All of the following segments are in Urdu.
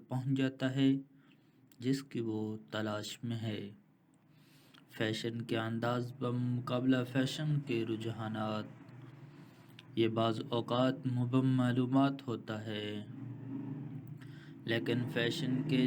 پہنچ جاتا ہے جس کی وہ تلاش میں ہے۔ فیشن کے انداز بمقابلہ فیشن کے رجحانات، یہ بعض اوقات مبہم معلومات ہوتا ہے، لیکن فیشن کے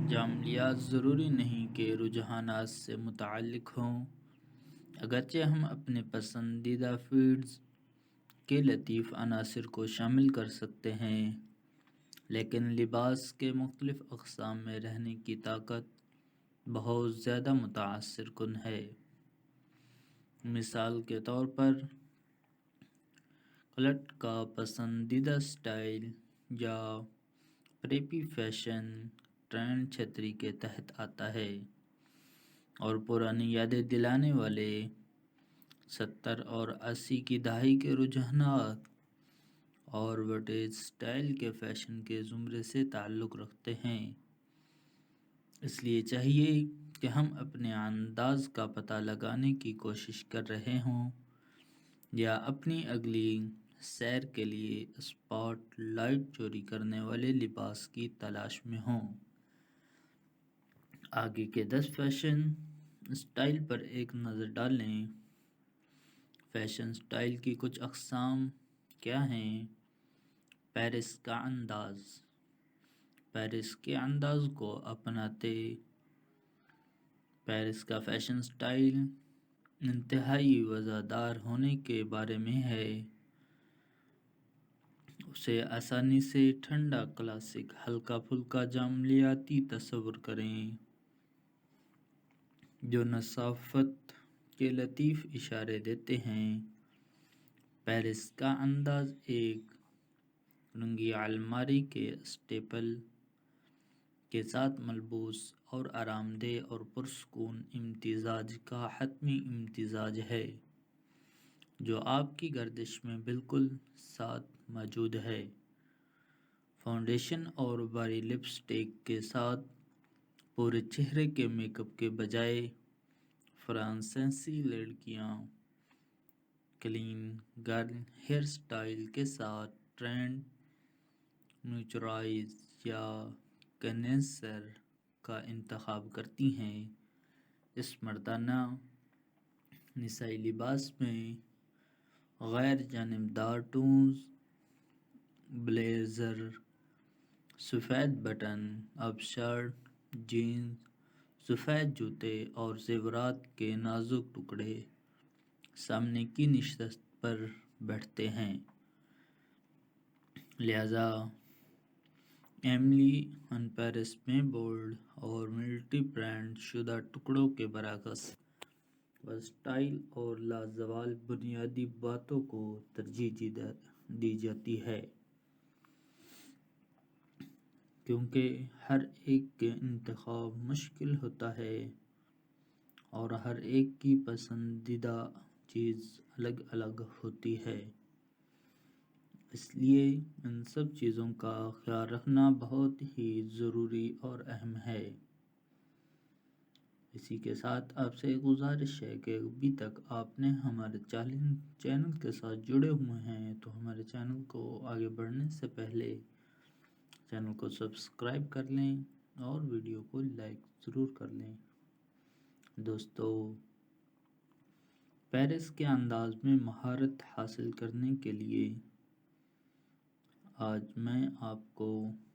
جاملیات ضروری نہیں کہ رجحانات سے متعلق ہوں۔ اگرچہ ہم اپنے پسندیدہ فیڈز کے لطیف عناصر کو شامل کر سکتے ہیں، لیکن لباس کے مختلف اقسام میں رہنے کی طاقت بہت زیادہ متاثر کن ہے۔ مثال کے طور پر، کلٹ کا پسندیدہ سٹائل یا پریپی فیشن ٹرینڈ چھتری کے تحت آتا ہے، اور پرانی یادیں دلانے والے 70 اور 80 کی دہائی کے رجحانات اور وٹیج سٹائل کے فیشن کے زمرے سے تعلق رکھتے ہیں۔ اس لیے چاہیے کہ ہم اپنے انداز کا پتہ لگانے کی کوشش کر رہے ہوں یا اپنی اگلی سیر کے لیے اسپاٹ لائٹ چوری کرنے والے لباس کی تلاش میں ہوں۔ آگے کے 10 فیشن سٹائل پر ایک نظر ڈالیں۔ فیشن سٹائل کی کچھ اقسام کیا ہیں؟ پیرس کا انداز۔ پیرس کے انداز کو اپناتے پیرس کا فیشن سٹائل انتہائی وزادار ہونے کے بارے میں ہے۔ اسے آسانی سے ٹھنڈا کلاسک ہلکا پھلکا جاملیاتی تصور کریں جو نثافت کے لطیف اشارے دیتے ہیں۔ پیرس کا انداز ایک رنگی الماری کے اسٹیپل کے ساتھ ملبوس اور آرام دہ اور پرسکون امتزاج کا حتمی امتزاج ہے، جو آپ کی گردش میں بالکل ساتھ موجود ہے۔ فاؤنڈیشن اور بھاری لپسٹک کے ساتھ پورے چہرے کے میک اپ کے بجائے، فرانسیسی لڑکیاں کلین گرل ہیئر سٹائل کے ساتھ ٹرینڈ نیچرائز یا کنڈنسر کا انتخاب کرتی ہیں۔ اس مردانہ نسائی لباس میں غیر جانبدار ٹونز، بلیزر، سفید بٹن اپ شرٹ، جینز، سفید جوتے اور زیورات کے نازک ٹکڑے سامنے کی نشست پر بیٹھتے ہیں۔ لہذا ایملی ان پیرس میں بولڈ اور ملٹی پرنٹ شدہ ٹکڑوں کے برعکس ورسٹائل اور لازوال بنیادی باتوں کو ترجیح دی جاتی ہے، کیونکہ ہر ایک کے انتخاب مشکل ہوتا ہے اور ہر ایک کی پسندیدہ چیز الگ الگ ہوتی ہے۔ اس لیے ان سب چیزوں کا خیال رکھنا بہت ہی ضروری اور اہم ہے۔ اسی کے ساتھ آپ سے گزارش ہے کہ ابھی تک آپ نے ہمارے چینل کے ساتھ جڑے ہوئے ہیں تو ہمارے چینل کو آگے بڑھنے سے پہلے چینل کو سبسکرائب کر لیں اور ویڈیو کو لائک ضرور کر لیں۔ دوستو، پیرس کے انداز میں مہارت حاصل کرنے کے لیے آج میں آپ کو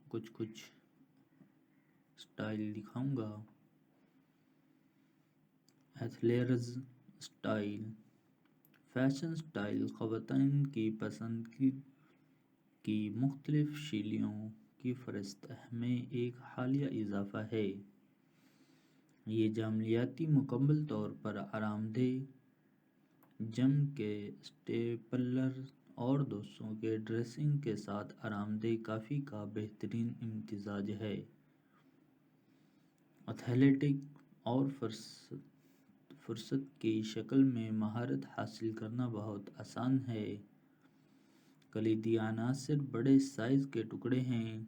کچھ سٹائل دکھاؤں گا۔ ایتھلیرز سٹائل۔ فیشن سٹائل خواتین کی پسند کی مختلف شیلیوں کی فہرست میں ایک حالیہ اضافہ ہے۔ یہ جاملیاتی مکمل طور پر آرام دہ جم کے اسٹیپلر اور دوستوں کے ڈریسنگ کے ساتھ آرام دہ کافی کا بہترین امتزاج ہے۔ ایتھلیٹک اور فرست کی شکل میں مہارت حاصل کرنا بہت آسان ہے۔ کلیدی عناصر بڑے سائز کے ٹکڑے ہیں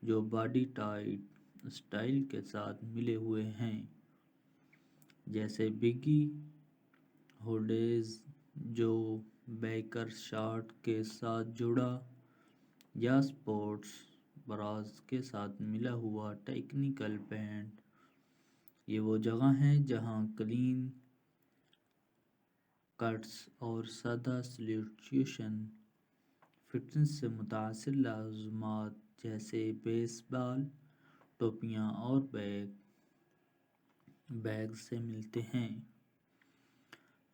جو باڈی ٹائٹ سٹائل کے ساتھ ملے ہوئے ہیں، جیسے بیگی ہوڈیز جو بیکر شارٹ کے ساتھ جوڑا، یا سپورٹس براز کے ساتھ ملا ہوا ٹیکنیکل پینٹ۔ یہ وہ جگہ ہیں جہاں کلین کٹس اور سادہ سلیوشن فٹنس سے متاثر لازمات جیسے بیس بال ٹوپیاں اور بیگ سے ملتے ہیں۔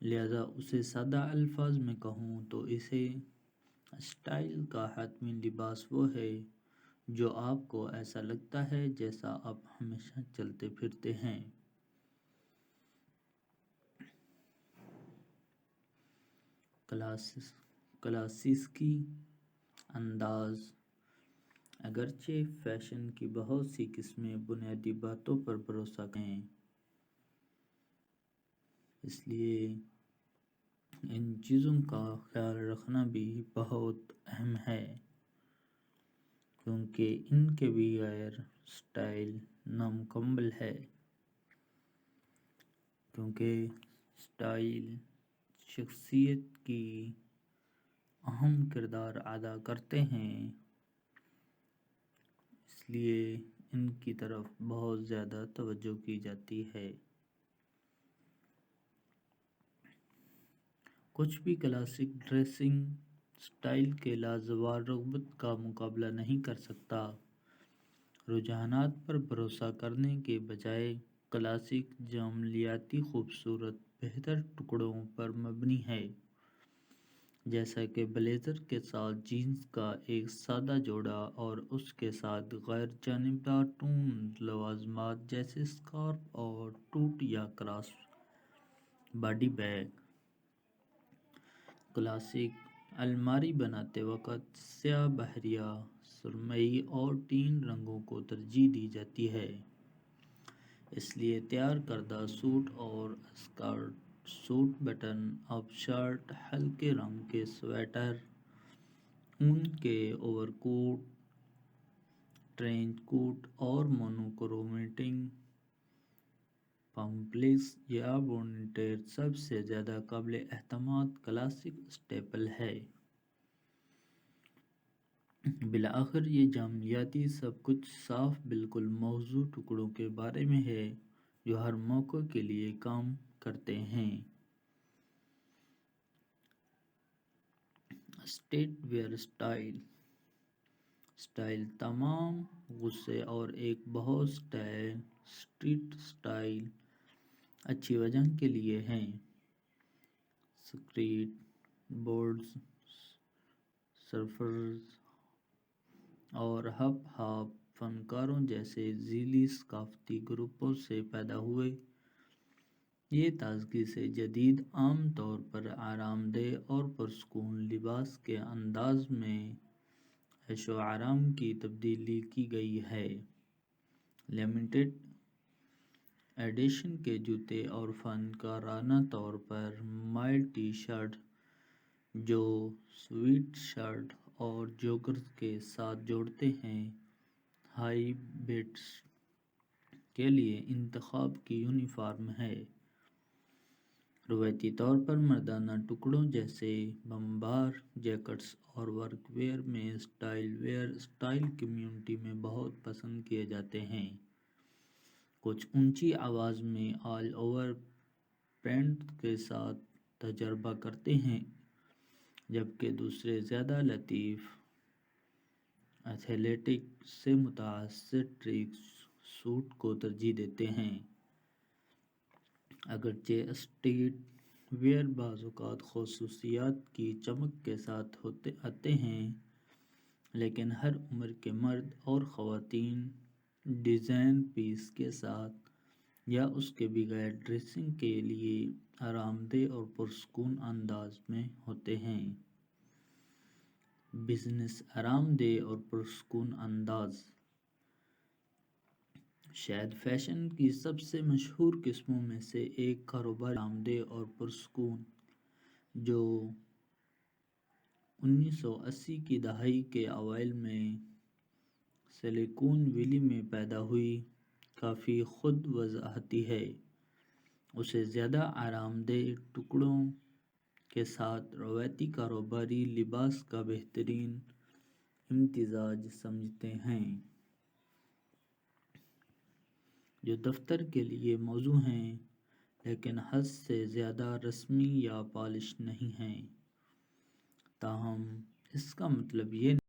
لہذا اسے سادہ الفاظ میں کہوں تو اسے اسٹائل کا حتمی لباس وہ ہے جو آپ کو ایسا لگتا ہے جیسا آپ ہمیشہ چلتے پھرتے ہیں۔ کلاسیکی انداز۔ اگرچہ فیشن کی بہت سی قسمیں بنیادی باتوں پر بھروسہ کرتے ہیں، اس لیے ان چیزوں کا خیال رکھنا بھی بہت اہم ہے، کیونکہ ان کے بغیر اسٹائل نامکمل ہے۔ کیونکہ اسٹائل شخصیت کی اہم کردار ادا کرتے ہیں، اس لیے ان کی طرف بہت زیادہ توجہ کی جاتی ہے۔ کچھ بھی کلاسک ڈریسنگ اسٹائل کے لازوال رغبت کا مقابلہ نہیں کر سکتا۔ رجحانات پر بھروسہ کرنے کے بجائے کلاسک جمالیاتی خوبصورت بہتر ٹکڑوں پر مبنی ہے، جیسا کہ بلیزر کے ساتھ جینز کا ایک سادہ جوڑا اور اس کے ساتھ غیر جانبدار ٹون لوازمات جیسے اسکارف اور ٹوٹ یا کراس باڈی بیگ۔ کلاسک الماری بناتے وقت سیاہ، بحریہ، سرمئی اور ٹین رنگوں کو ترجیح دی جاتی ہے، اس لیے تیار کردہ سوٹ اور skirt, suit button up shirt, ہلکے رنگ کے سویٹر، اون کے اوور کوٹ، ٹرینچ کوٹ اور مونوکرومیٹک پمپلز یا بونیٹیر سب سے زیادہ قابل اعتماد کلاسک اسٹیپل ہے۔ بالآخر یہ جمالیاتی سب کچھ صاف بالکل موزوں ٹکڑوں کے بارے میں ہے جو ہر موقع کے لیے کام کرتے ہیں۔ Street where style. اسٹائل تمام غصے اور ایک بہت اسٹریٹ اسٹائل اچھی وجہ کے لیے ہیں۔ سکیٹ بورڈز، سرفرز اور ہپ ہاپ فنکاروں جیسے ذیلی ثقافتی گروپوں سے پیدا ہوئے۔ یہ تازگی سے جدید، عام طور پر آرام دہ اور پرسکون لباس کے انداز میں عیش و آرام کی تبدیلی کی گئی ہے۔ لمیٹڈ ایڈیشن کے جوتے اور فنکارانہ طور پر مائل ٹی شرٹ جو سویٹ شرٹ اور جوگرز کے ساتھ جوڑتے ہیں، ہائی بیٹس کے لیے انتخاب کی یونیفارم ہے۔ روایتی طور پر مردانہ ٹکڑوں جیسے بمبار جیکٹس اور ورک ویئر میں اسٹائل ویئر اسٹائل کمیونٹی میں بہت پسند کیے جاتے ہیں۔ کچھ اونچی آواز میں آل اوور پرنٹ کے ساتھ تجربہ کرتے ہیں، جبکہ دوسرے زیادہ لطیف ایتھلیٹک سے متاثر ٹریک سوٹ کو ترجیح دیتے ہیں۔ اگرچہ اسٹریٹ ویئر بعض اوقات خصوصیات کی چمک کے ساتھ آتے ہیں، لیکن ہر عمر کے مرد اور خواتین ڈیزائن پیس کے ساتھ یا اس کے بغیر ڈریسنگ کے لیے آرام دہ اور پرسکون انداز میں ہوتے ہیں۔ بزنس آرام دہ اور پرسکون انداز۔ شاید فیشن کی سب سے مشہور قسموں میں سے ایک کاروباری آرام دہ اور پرسکون، جو 1980 کی دہائی کے اوائل میں سلیکون ویلی میں پیدا ہوئی، کافی خود وضاحتی ہے۔ اسے زیادہ آرام دہ ٹکڑوں کے ساتھ روایتی کاروباری لباس کا بہترین امتزاج سمجھتے ہیں، جو دفتر کے لیے موزوں ہیں لیکن حد سے زیادہ رسمی یا پالش نہیں ہیں۔ تاہم اس کا مطلب یہ